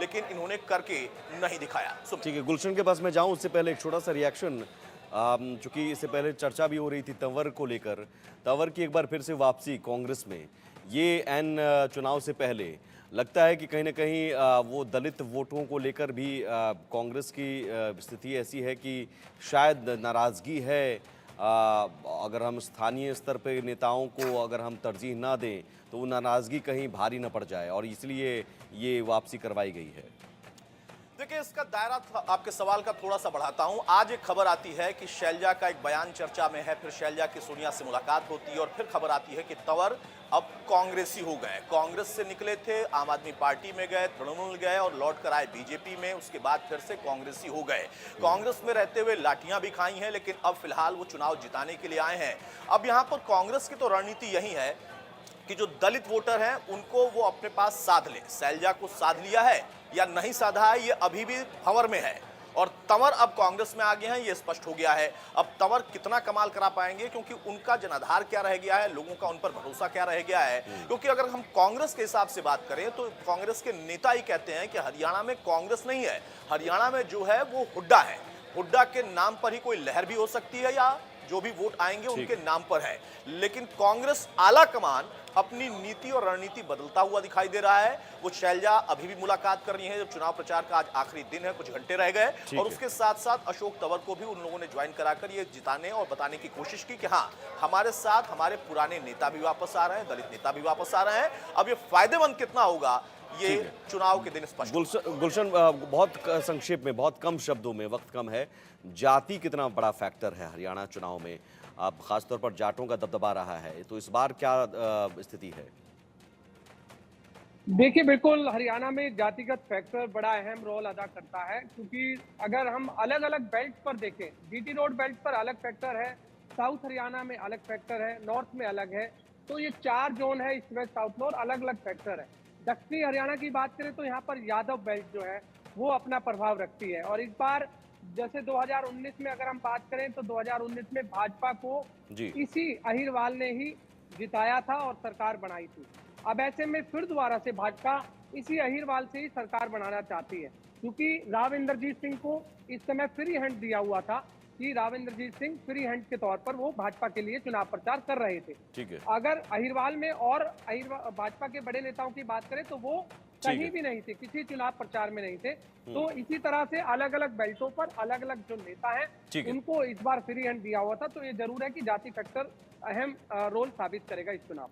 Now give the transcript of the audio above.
लेकिन इन्होंने करके नहीं दिखाया। ठीक है, गुलशन के पास मैं जाऊं उससे पहले एक छोटा सा रिएक्शन। चूंकि इससे पहले चर्चा भी हो रही थी तंवर को लेकर, तंवर की एक बार फिर से वापसी कांग्रेस में, ये एन चुनाव से पहले लगता है कि कहीं ना कहीं वो दलित वोटों को लेकर भी कांग्रेस की स्थिति ऐसी है कि शायद नाराज़गी है। अगर हम स्थानीय स्तर पे नेताओं को अगर हम तरजीह ना दें तो वो नाराज़गी कहीं भारी न पड़ जाए और इसलिए ये वापसी करवाई गई है। देखिए, इसका दायरा आपके सवाल का थोड़ा सा बढ़ाता हूं। आज एक खबर आती है कि शैलजा का एक बयान चर्चा में है, फिर शैलजा की सोनिया से मुलाकात होती है और फिर खबर आती है कि तंवर अब कांग्रेसी हो गए। कांग्रेस से निकले थे, आम आदमी पार्टी में गए, तृणमूल गए और लौट कर आए बीजेपी में, उसके बाद फिर से कांग्रेसी हो गए। कांग्रेस में रहते हुए लाठियां भी खाई हैं, लेकिन अब फिलहाल वो चुनाव जिताने के लिए आए हैं। अब यहां पर कांग्रेस की तो रणनीति यही है कि जो दलित वोटर हैं उनको वो अपने पास साध ले। शैलजा को साध लिया है या नहीं साधा है, ये अभी भी भंवर में है। और तंवर अब कांग्रेस में आ गए हैं, ये स्पष्ट हो गया है। अब तंवर कितना कमाल करा पाएंगे, क्योंकि उनका जनाधार क्या रह गया है, लोगों का उन पर भरोसा क्या रह गया है। क्योंकि अगर हम कांग्रेस के हिसाब से बात करें तो कांग्रेस के नेता ही कहते हैं कि हरियाणा में कांग्रेस नहीं है, हरियाणा में जो है वो हुड्डा है। हुड्डा के नाम पर ही कोई लहर भी हो सकती है या जो भी वोट आएंगे उनके नाम पर है। लेकिन कांग्रेस आला कमान अपनी नीति और रणनीति बदलता हुआ दिखाई दे रहा है। वो शैलजा अभी भी मुलाकात कर रही है, जब चुनाव प्रचार का आज आखिरी दिन है, कुछ घंटे रह गए, और उसके साथ साथ अशोक तंवर को भी उन लोगों ने ज्वाइन कराकर ये जिताने और बताने की कोशिश की कि हाँ, हमारे साथ हमारे पुराने नेता भी वापस आ रहे हैं, दलित नेता भी वापस आ रहे हैं। अब ये फायदेमंद कितना होगा, ये चुनाव के दिन स्पष्ट। गुलशन, बहुत संक्षेप में, बहुत कम शब्दों में, वक्त कम है, जाति कितना बड़ा फैक्टर है हरियाणा चुनाव में? अब खासतौर पर जाटों का दबदबा रहा है, तो इस बार क्या स्थिति है? देखिए, बिल्कुल हरियाणा में जातिगत फैक्टर बड़ा अहम रोल अदा करता है, क्योंकि अगर हम अलग अलग बेल्ट पर देखें, जीटी रोड बेल्ट पर अलग फैक्टर है, साउथ हरियाणा में अलग फैक्टर है, नॉर्थ में अलग है। तो ये 4 जोन है, ईस्ट वेस्ट साउथ नॉर्थ, अलग अलग फैक्टर है। दक्षिणी हरियाणा की बात करें तो यहाँ पर यादव बेल्ट जो है वो अपना प्रभाव रखती है। और इस बार जैसे 2019 में अगर हम बात करें तो 2019 में भाजपा को इसी अहिरवाल ने ही जिताया था और सरकार बनाई थी। अब ऐसे में फिर दोबारा से भाजपा इसी अहिरवाल से ही सरकार बनाना चाहती है, क्योंकि राव इंद्रजीत सिंह को इस समय फ्री हैंड दिया हुआ था कि राव इंद्रजीत सिंह फ्री हैंड के तौर पर वो भाजपा के लिए चुनाव प्रचार कर रहे थे। ठीक है। अगर अहिरवाल में और भाजपा के बड़े नेताओं की बात करें तो वो कहीं भी नहीं थे, किसी चुनाव प्रचार में नहीं थे। तो इसी तरह से अलग अलग बेल्टों पर अलग अलग जो नेता हैं उनको इस बार फ्री हैंड दिया हुआ था। तो ये जरूर है कि जाति फैक्टर अहम रोल साबित करेगा इस चुनाव।